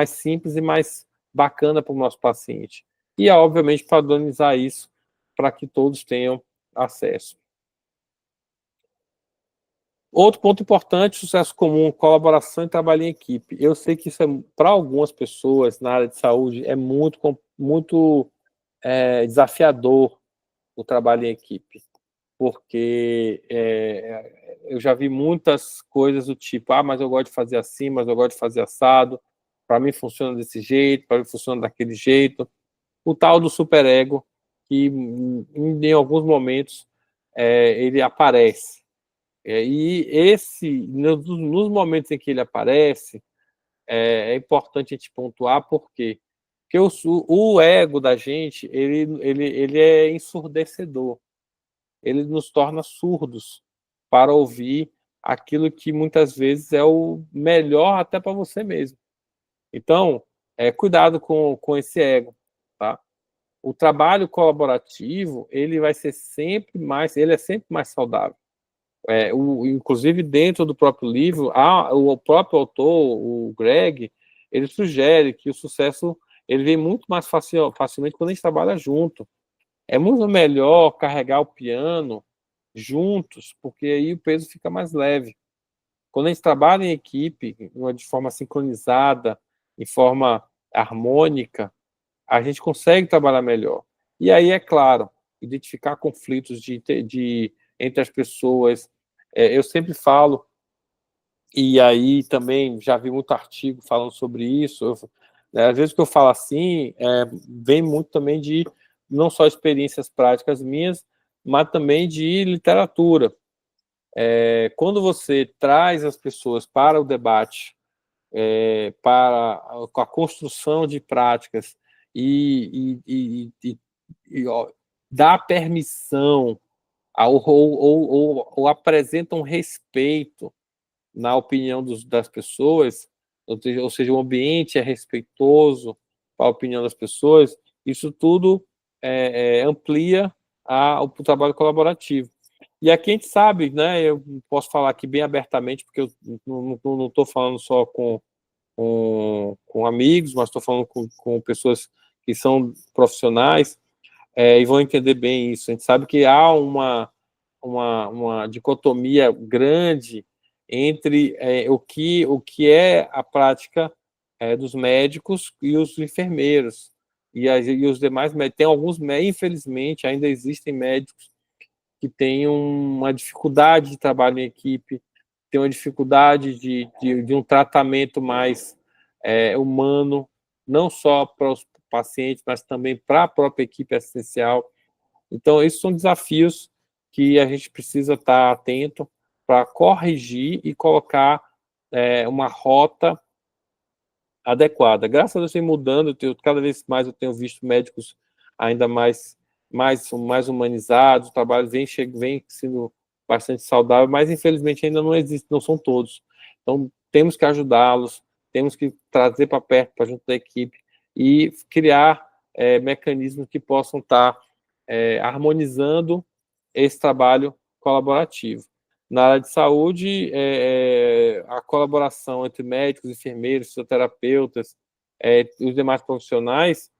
simples e mais bacana para o nosso paciente. E, obviamente, padronizar isso para que todos tenham acesso. Outro ponto importante, sucesso comum, colaboração e trabalho em equipe. Eu sei que isso para algumas pessoas na área de saúde é muito desafiador o trabalho em equipe, porque eu já vi muitas coisas do tipo, mas eu gosto de fazer assim, mas eu gosto de fazer assado, para mim funciona desse jeito, para mim funciona daquele jeito. O tal do superego, que em alguns momentos ele aparece. Nos momentos em que ele aparece, é importante a gente pontuar por quê? Porque o ego da gente, ele é ensurdecedor. Ele nos torna surdos para ouvir aquilo que muitas vezes é o melhor até para você mesmo. Então, cuidado com esse ego, tá? O trabalho colaborativo, ele é sempre mais saudável. Inclusive, dentro do próprio livro, o próprio autor, o Greg, ele sugere que o sucesso ele vem muito mais facilmente quando a gente trabalha junto. É muito melhor carregar o piano juntos, porque aí o peso fica mais leve. Quando a gente trabalha em equipe, de forma sincronizada, em forma harmônica, a gente consegue trabalhar melhor. E aí, é claro, identificar conflitos entre as pessoas. Eu sempre falo, e aí também já vi muito artigo falando sobre isso. Às vezes que eu falo assim, vem muito também de não só experiências práticas minhas, mas também de literatura. Quando você traz as pessoas para o debate, para a construção de práticas e dá permissão ou apresentam respeito na opinião das pessoas, ou seja, o ambiente é respeitoso para a opinião das pessoas, isso tudo amplia o trabalho colaborativo. E aqui a gente sabe, né, eu posso falar aqui bem abertamente, porque eu não estou falando só com amigos, mas estou falando com pessoas que são profissionais, e vão entender bem isso. A gente sabe que há uma dicotomia grande entre o que é a prática dos médicos e os enfermeiros. e os demais médicos. Tem alguns, infelizmente, ainda existem médicos que têm uma dificuldade de trabalho em equipe, tem uma dificuldade de um tratamento mais humano, não só para os pacientes, mas também para a própria equipe assistencial. Então, esses são desafios que a gente precisa estar atento para corrigir e colocar uma rota adequada. Graças a Deus vem mudando, cada vez mais eu tenho visto médicos ainda mais humanizados, o trabalho vem sendo bastante saudável, mas infelizmente ainda não existe, não são todos. Então temos que ajudá-los, temos que trazer para perto, para junto da equipe e criar mecanismos que possam estar harmonizando esse trabalho colaborativo. Na área de saúde, a colaboração entre médicos, enfermeiros, fisioterapeutas, os demais profissionais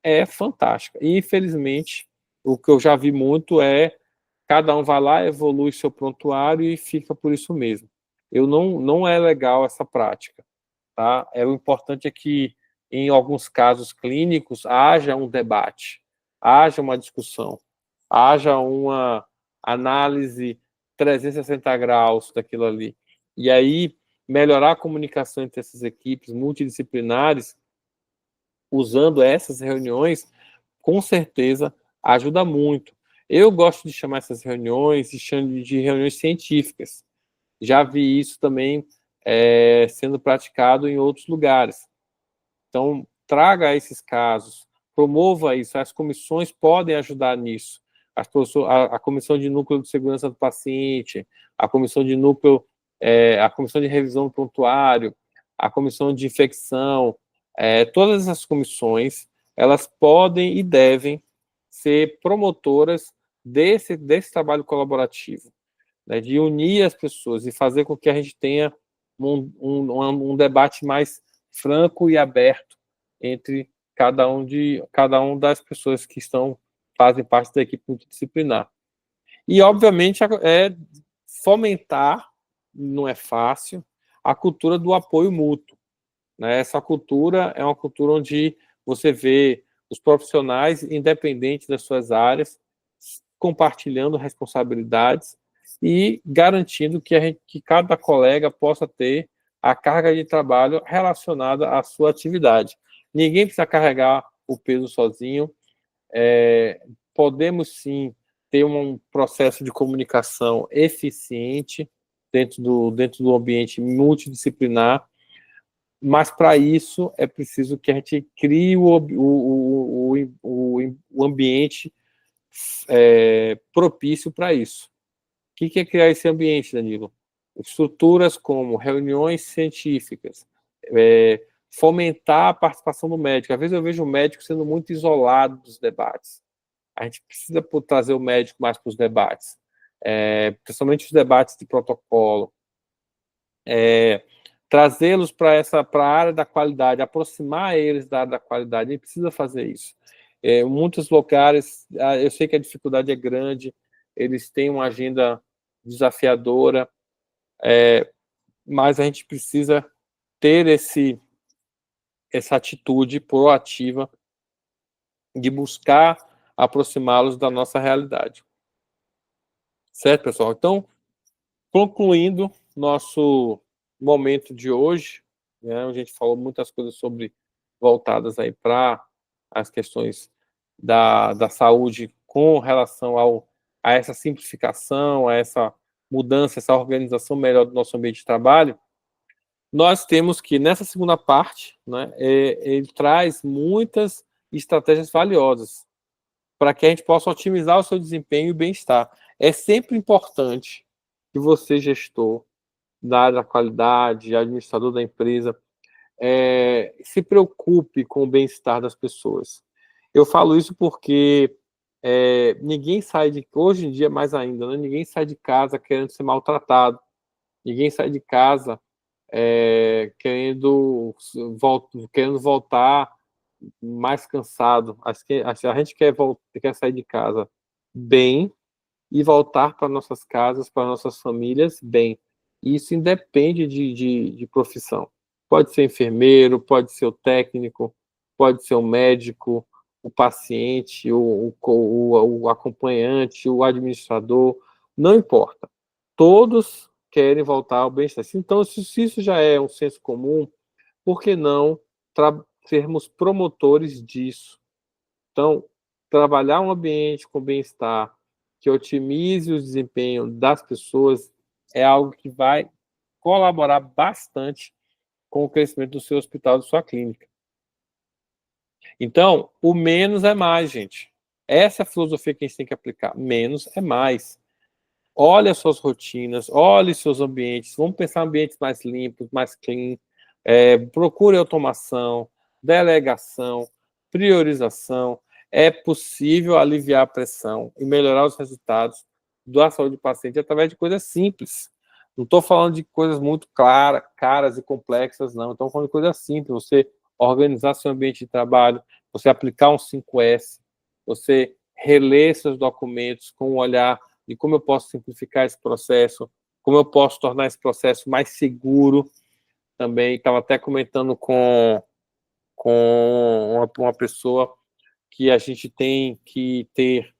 é fantástica. E, infelizmente, o que eu já vi muito é cada um vai lá, evolui seu prontuário e fica por isso mesmo. Não é legal essa prática. Tá? O importante é que, em alguns casos clínicos, haja um debate, haja uma discussão, haja uma análise 360 graus daquilo ali. E aí, melhorar a comunicação entre essas equipes multidisciplinares, usando essas reuniões, com certeza ajuda muito. Eu gosto de chamar essas reuniões de reuniões científicas. Já vi isso também sendo praticado em outros lugares. Então, traga esses casos, promova isso, as comissões podem ajudar nisso. A comissão de núcleo de segurança do paciente, a comissão de núcleo, a comissão de revisão do prontuário, a comissão de infecção, todas essas comissões, elas podem e devem ser promotoras desse trabalho colaborativo, né, de unir as pessoas e fazer com que a gente tenha um debate mais franco e aberto entre cada um das pessoas que fazem parte da equipe multidisciplinar. E, obviamente, fomentar, não é fácil, a cultura do apoio mútuo. Né? Essa cultura é uma cultura onde você vê os profissionais, independentes das suas áreas, compartilhando responsabilidades e garantindo que cada colega possa ter a carga de trabalho relacionada à sua atividade. Ninguém precisa carregar o peso sozinho. Podemos, sim, ter um processo de comunicação eficiente dentro do ambiente multidisciplinar, mas, para isso, é preciso que a gente crie o ambiente propício para isso. O que é criar esse ambiente, Danilo? Estruturas como reuniões científicas, fomentar a participação do médico. Às vezes eu vejo o médico sendo muito isolado dos debates. A gente precisa trazer o médico mais para os debates, principalmente os debates de protocolo, trazê-los para a área da qualidade, aproximar eles da área da qualidade. A gente precisa fazer isso. Muitos lugares, eu sei que a dificuldade é grande, eles têm uma agenda desafiadora, mas a gente precisa ter essa atitude proativa de buscar aproximá-los da nossa realidade. Certo, pessoal? Então, concluindo nosso momento de hoje, né, a gente falou muitas coisas voltadas aí para as questões da saúde com relação a essa simplificação, a essa mudança, essa organização melhor do nosso ambiente de trabalho. Nós temos que, nessa segunda parte, né, ele traz muitas estratégias valiosas para que a gente possa otimizar o seu desempenho e bem-estar. É sempre importante que você, gestor da área da qualidade, administrador da empresa, se preocupe com o bem-estar das pessoas. Eu falo isso porque ninguém sai hoje em dia mais ainda, né, ninguém sai de casa querendo ser maltratado, ninguém sai de casa querendo voltar mais cansado. A gente quer sair de casa bem e voltar para nossas casas, para nossas famílias bem. Isso independe de profissão. Pode ser enfermeiro, pode ser o técnico, pode ser o médico, o paciente, o acompanhante, o administrador, não importa. Todos querem voltar ao bem-estar. Então, se isso já é um senso comum, por que não sermos promotores disso? Então, trabalhar um ambiente com bem-estar, que otimize o desempenho das pessoas, é algo que vai colaborar bastante com o crescimento do seu hospital, da sua clínica. Então, o menos é mais, gente. Essa é a filosofia que a gente tem que aplicar. Menos é mais. Olhe as suas rotinas, olhe os seus ambientes. Vamos pensar em ambientes mais limpos, mais clean. Procure automação, delegação, priorização. É possível aliviar a pressão e melhorar os resultados da saúde do paciente através de coisas simples. Não estou falando de coisas muito caras e complexas, não. Estou falando de coisas simples. Você organizar seu ambiente de trabalho, você aplicar um 5S, você reler seus documentos com um olhar de como eu posso simplificar esse processo, como eu posso tornar esse processo mais seguro. Também estava até comentando com uma pessoa que a gente tem que ter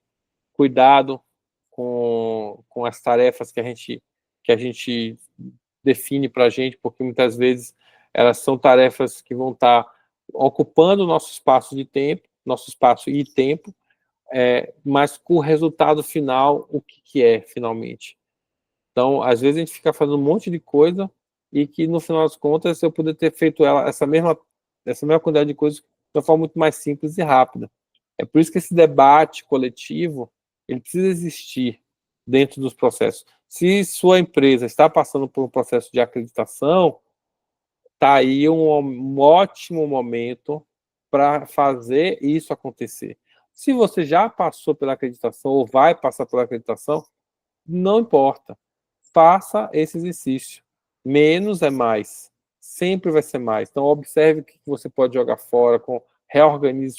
cuidado com as tarefas que a gente define para a gente, porque muitas vezes elas são tarefas que vão estar ocupando o nosso espaço de tempo, nosso espaço e tempo, mas com o resultado final, o que é finalmente. Então, às vezes a gente fica fazendo um monte de coisa e que, no final das contas, eu poderia ter feito essa mesma quantidade de coisas de uma forma muito mais simples e rápida. É por isso que esse debate coletivo, ele precisa existir dentro dos processos. Se sua empresa está passando por um processo de acreditação, está aí um ótimo momento para fazer isso acontecer. Se você já passou pela acreditação ou vai passar pela acreditação, não importa. Faça esse exercício. Menos é mais. Sempre vai ser mais. Então, observe o que você pode jogar fora, reorganize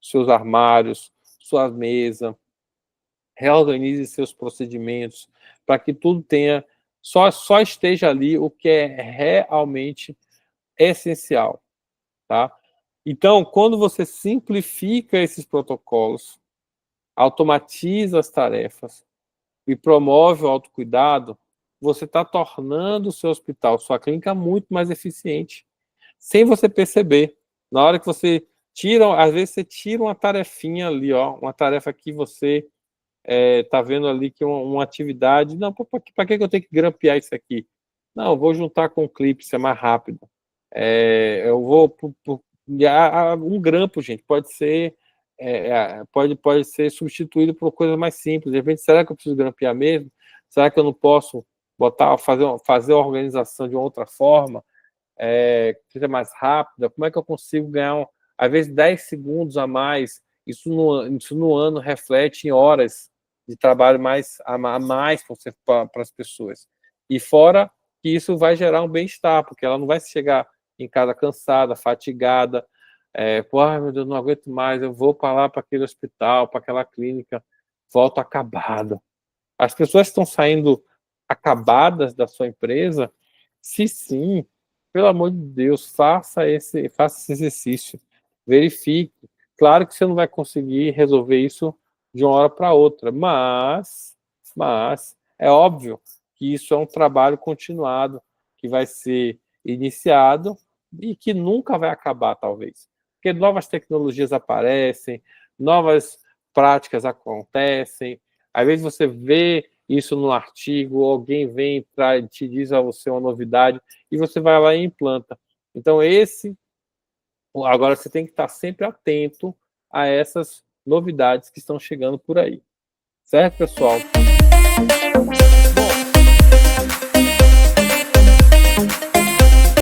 seus armários, sua mesa, reorganize seus procedimentos, para que tudo tenha, só esteja ali o que é realmente essencial, tá? Então, quando você simplifica esses protocolos, automatiza as tarefas e promove o autocuidado, você está tornando o seu hospital, sua clínica, muito mais eficiente, sem você perceber. Na hora que você tira, às vezes você tira uma tarefinha ali, ó, uma tarefa que você tá vendo ali que uma atividade, não, para que eu tenho que grampear isso aqui? Não, eu vou juntar com o clipe, isso é mais rápido. Eu vou um grampo, gente, pode ser substituído por coisas mais simples. De repente, será que eu preciso grampear mesmo? Será que eu não posso fazer a organização de uma outra forma, que seja mais rápida? Como é que eu consigo ganhar, às vezes, 10 segundos a mais? Isso no ano reflete em horas de trabalho a mais para as pessoas. E fora que isso vai gerar um bem-estar, porque ela não vai chegar em casa cansada, fatigada, ai meu Deus, não aguento mais, eu vou para lá, para aquele hospital, para aquela clínica, volto acabada. As pessoas estão saindo acabadas da sua empresa? Se sim, pelo amor de Deus, faça esse exercício, verifique. Claro que você não vai conseguir resolver isso de uma hora para outra, mas é óbvio que isso é um trabalho continuado, que vai ser iniciado e que nunca vai acabar, talvez. Porque novas tecnologias aparecem, novas práticas acontecem, às vezes você vê isso no artigo, alguém vem e te diz a você uma novidade, e você vai lá e implanta. Então, agora você tem que estar sempre atento a essas novidades que estão chegando por aí. Certo, pessoal?